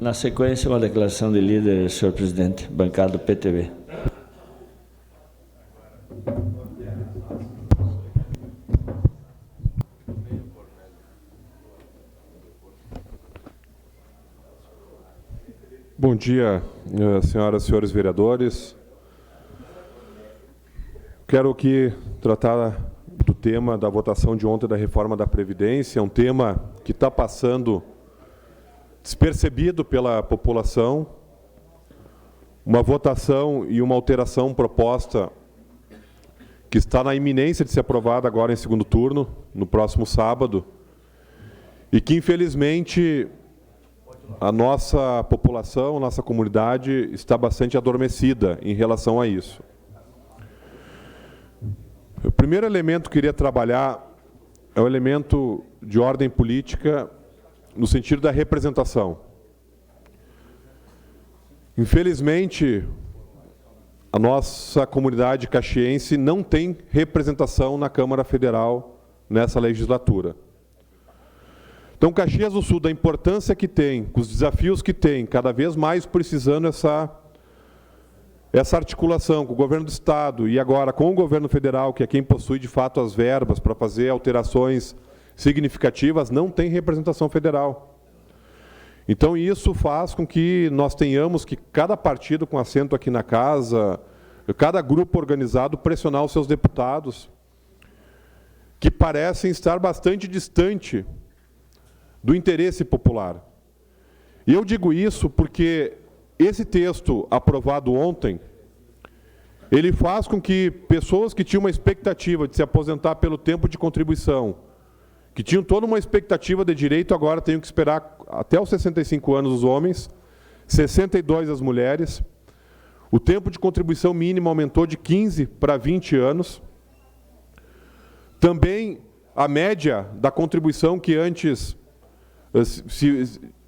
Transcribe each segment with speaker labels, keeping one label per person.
Speaker 1: Na sequência, uma declaração de líder, senhor presidente, bancada do PTB.
Speaker 2: Bom dia, senhoras e senhores vereadores. Quero aqui tratar do tema da votação de ontem da reforma da Previdência, um tema que está passando despercebido pela população, uma votação e uma alteração proposta que está na iminência de ser aprovada agora em segundo turno, no próximo sábado, e que, infelizmente, a nossa população, a nossa comunidade está bastante adormecida em relação a isso. O primeiro elemento que eu queria trabalhar é o elemento de ordem política no sentido da representação. Infelizmente, a nossa comunidade caxiense não tem representação na Câmara Federal nessa legislatura. Então, Caxias do Sul, da importância que tem, com os desafios que tem, cada vez mais precisando essa articulação com o governo do Estado e agora com o governo federal, que é quem possui de fato as verbas para fazer alterações significativas, não tem representação federal. Então, isso faz com que nós tenhamos que cada partido com assento aqui na casa, cada grupo organizado, pressionar os seus deputados, que parecem estar bastante distante do interesse popular. E eu digo isso porque esse texto aprovado ontem, ele faz com que pessoas que tinham uma expectativa de se aposentar pelo tempo de contribuição, que tinham toda uma expectativa de direito, agora tenham que esperar até os 65 anos os homens, 62 as mulheres. O tempo de contribuição mínimo aumentou de 15 para 20 anos. Também a média da contribuição, que antes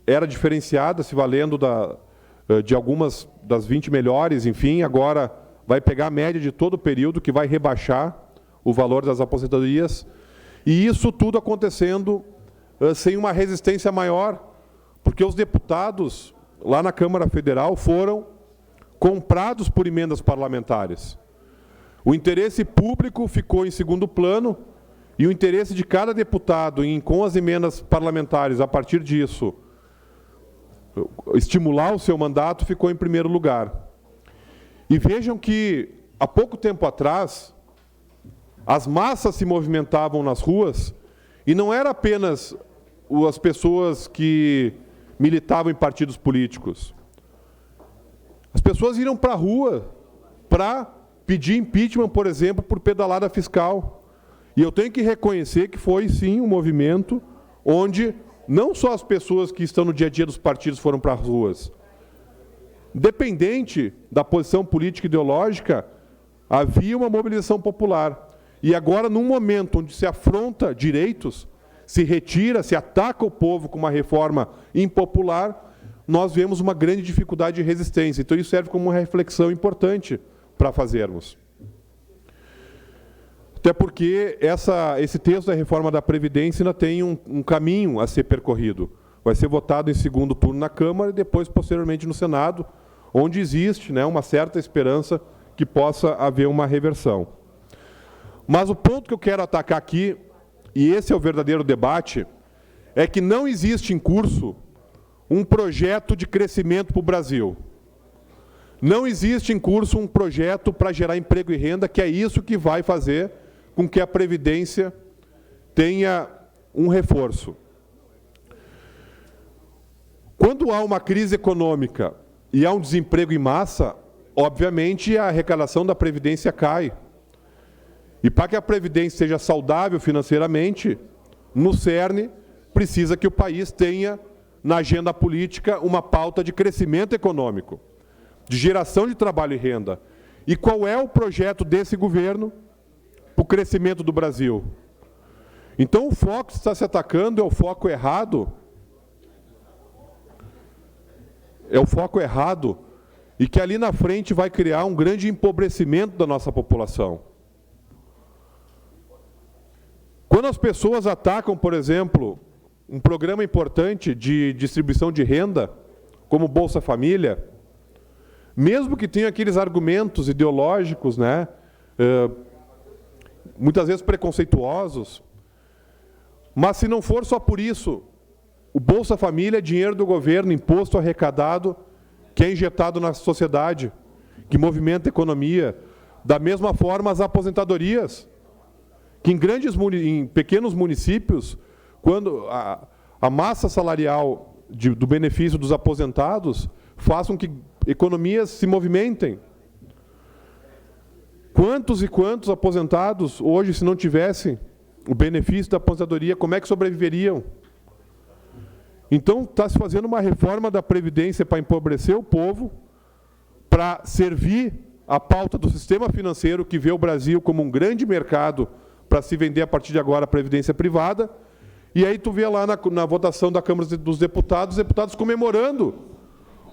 Speaker 2: era diferenciada, se valendo de algumas das 20 melhores, enfim, agora vai pegar a média de todo o período, que vai rebaixar o valor das aposentadorias. E isso tudo acontecendo sem uma resistência maior, porque os deputados lá na Câmara Federal foram comprados por emendas parlamentares. O interesse público ficou em segundo plano e o interesse de cada deputado com as emendas parlamentares, a partir disso, estimular o seu mandato, ficou em primeiro lugar. E vejam que, há pouco tempo atrás, as massas se movimentavam nas ruas e não era apenas as pessoas que militavam em partidos políticos. As pessoas iam para a rua para pedir impeachment, por exemplo, por pedalada fiscal. E eu tenho que reconhecer que foi, sim, um movimento onde não só as pessoas que estão no dia a dia dos partidos foram para as ruas. Independente da posição política e ideológica, havia uma mobilização popular. E agora, num momento onde se afronta direitos, se retira, se ataca o povo com uma reforma impopular, nós vemos uma grande dificuldade de resistência. Então, isso serve como uma reflexão importante para fazermos. Até porque esse texto da reforma da Previdência ainda tem um caminho a ser percorrido. Vai ser votado em segundo turno na Câmara e depois, posteriormente, no Senado, onde existe, né, uma certa esperança que possa haver uma reversão. Mas o ponto que eu quero atacar aqui, e esse é o verdadeiro debate, é que não existe em curso um projeto de crescimento para o Brasil. Não existe em curso um projeto para gerar emprego e renda, que é isso que vai fazer com que a Previdência tenha um reforço. Quando há uma crise econômica e há um desemprego em massa, obviamente a arrecadação da Previdência cai. E para que a Previdência seja saudável financeiramente, no cerne, precisa que o país tenha, na agenda política, uma pauta de crescimento econômico, de geração de trabalho e renda. E qual é o projeto desse governo para o crescimento do Brasil? Então, o foco que está se atacando é o foco errado. É o foco errado e que ali na frente vai criar um grande empobrecimento da nossa população. Quando as pessoas atacam, por exemplo, um programa importante de distribuição de renda, como Bolsa Família, mesmo que tenha aqueles argumentos ideológicos, né, muitas vezes preconceituosos, mas se não for só por isso, o Bolsa Família é dinheiro do governo, imposto arrecadado, que é injetado na sociedade, que movimenta a economia. Da mesma forma, as aposentadorias, que em pequenos municípios, quando a massa salarial do benefício dos aposentados façam que economias se movimentem. Quantos e quantos aposentados hoje, se não tivessem o benefício da aposentadoria, como é que sobreviveriam? Então, está se fazendo uma reforma da Previdência para empobrecer o povo, para servir a pauta do sistema financeiro, que vê o Brasil como um grande mercado para se vender a partir de agora a Previdência privada. E aí tu vê lá na votação da Câmara dos Deputados, os deputados comemorando.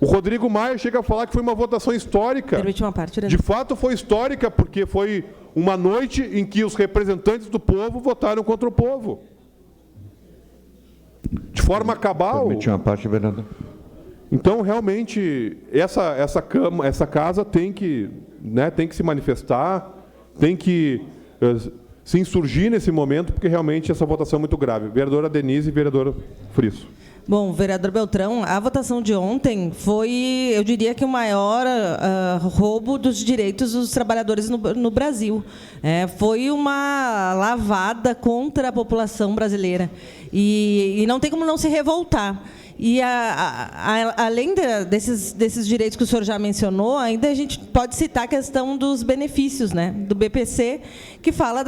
Speaker 2: O Rodrigo Maia chega a falar que foi uma votação histórica.
Speaker 3: Permite uma parte,
Speaker 2: de fato foi histórica, porque foi uma noite em que os representantes do povo votaram contra o povo. De forma cabal.
Speaker 4: Permite uma parte, vereador.
Speaker 2: Então, realmente, essa casa tem que se manifestar, tem que se insurgir nesse momento, porque realmente essa votação é muito grave. Vereadora Denise e vereador Frisso.
Speaker 3: Bom, vereador Beltrão, a votação de ontem foi, eu diria que o maior roubo dos direitos dos trabalhadores no Brasil. Foi uma lavada contra a população brasileira. E não tem como não se revoltar. E, além desses direitos que o senhor já mencionou, ainda a gente pode citar a questão dos benefícios, né, do BPC, que fala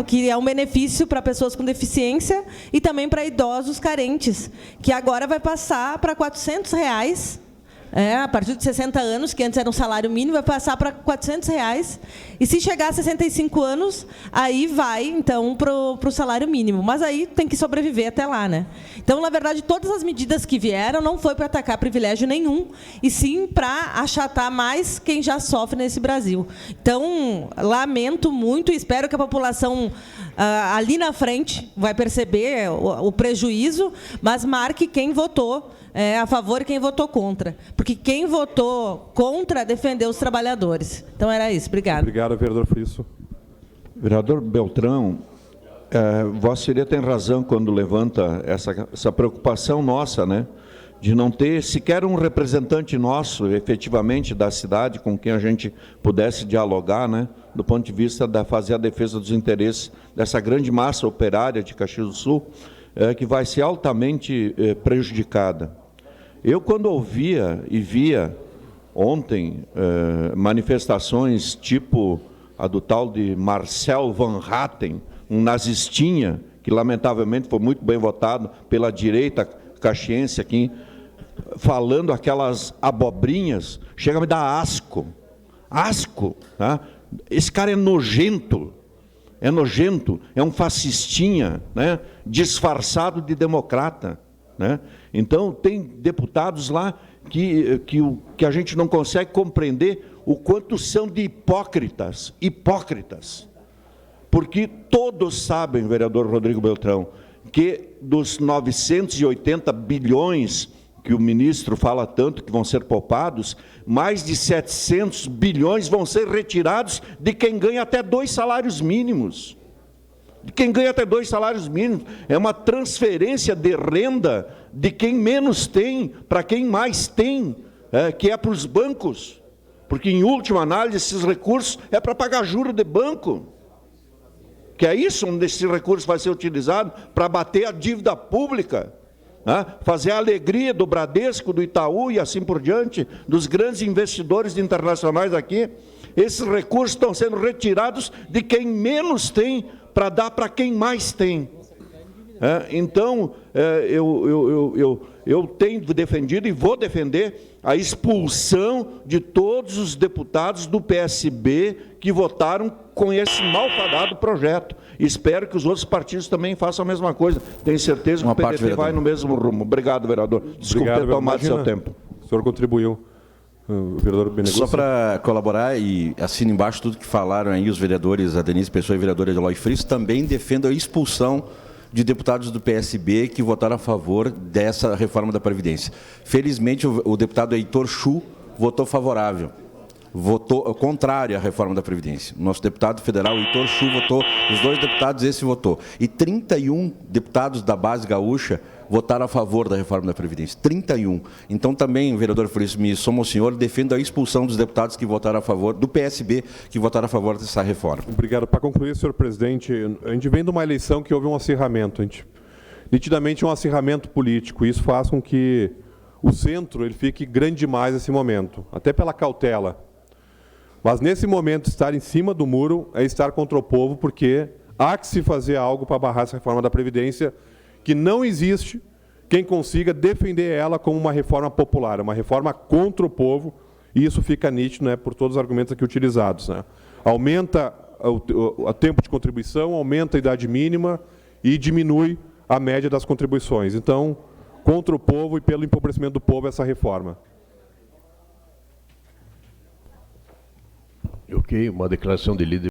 Speaker 3: que é um benefício para pessoas com deficiência e também para idosos carentes, que agora vai passar para R$ 400, a partir de 60 anos, que antes era um salário mínimo, vai passar para R$ 400. E se chegar a 65 anos, aí vai, então, para o salário mínimo. Mas aí tem que sobreviver até lá, né? Então, na verdade, todas as medidas que vieram não foi para atacar privilégio nenhum, e sim para achatar mais quem já sofre nesse Brasil. Então, lamento muito, espero que a população ali na frente vai perceber o prejuízo, mas marque quem votou a favor e quem votou contra. Porque quem votou contra defendeu os trabalhadores. Então, era isso. Obrigado.
Speaker 2: Obrigado, vereador Frisso.
Speaker 4: Vereador Beltrão, Vossa Senhoria tem razão quando levanta essa preocupação nossa, né, de não ter sequer um representante nosso, efetivamente, da cidade, com quem a gente pudesse dialogar, né, do ponto de vista de fazer a defesa dos interesses dessa grande massa operária de Caxias do Sul, que vai ser altamente prejudicada. Eu, quando ouvia e via ontem manifestações tipo a do tal de Marcel Van Hatten, um nazistinha, que lamentavelmente foi muito bem votado pela direita caxiense aqui, falando aquelas abobrinhas, chega a me dar asco. Asco, tá? Esse cara é nojento, é um fascistinha, né? Disfarçado de democrata, né? Então, tem deputados lá que a gente não consegue compreender o quanto são de hipócritas, porque todos sabem, vereador Rodrigo Beltrão, que dos 980 bilhões que o ministro fala tanto que vão ser poupados, mais de 700 bilhões vão ser retirados de quem ganha até 2 salários mínimos. De quem ganha até 2 salários mínimos. É uma transferência de renda de quem menos tem para quem mais tem, que é para os bancos. Porque, em última análise, esses recursos é para pagar juros de banco. Que é isso onde esse recurso vai ser utilizado para bater a dívida pública, fazer a alegria do Bradesco, do Itaú e assim por diante, dos grandes investidores internacionais aqui. Esses recursos estão sendo retirados de quem menos tem para dar para quem mais tem. Então, eu tenho defendido e vou defender a expulsão de todos os deputados do PSB que votaram com esse malfadado projeto. Espero que os outros partidos também façam a mesma coisa. Tenho certeza que o PDT vai no mesmo rumo. Obrigado, vereador. Desculpe ter tomado seu tempo.
Speaker 2: O senhor contribuiu. Vereador Benegussa.
Speaker 5: Só para colaborar, e assino embaixo tudo que falaram aí os vereadores, a Denise Pessoa e a vereadora Eloy Frisso, também defendo a expulsão de deputados do PSB que votaram a favor dessa reforma da Previdência. Felizmente, o deputado Heitor Chu votou favorável. Votou contrário à reforma da Previdência. Nosso deputado federal, Heitor Chu, votou, os 2 deputados, esse votou. E 31 deputados da base gaúcha votaram a favor da reforma da Previdência. 31. Então, também, vereador Feliz, me somo ao senhor, defendo a expulsão dos deputados que votaram a favor, do PSB, que votaram a favor dessa reforma.
Speaker 2: Obrigado. Para concluir, senhor presidente, a gente vem de uma eleição que houve um acirramento. Nitidamente um acirramento político. E isso faz com que o centro ele fique grande demais nesse momento, até pela cautela. Mas, nesse momento, estar em cima do muro é estar contra o povo, porque há que se fazer algo para barrar essa reforma da Previdência, que não existe quem consiga defender ela como uma reforma popular, uma reforma contra o povo, e isso fica nítido, né, por todos os argumentos aqui utilizados, né. Aumenta o tempo de contribuição, aumenta a idade mínima e diminui a média das contribuições. Então, contra o povo e pelo empobrecimento do povo, essa reforma.
Speaker 6: Ok, uma declaração de líder.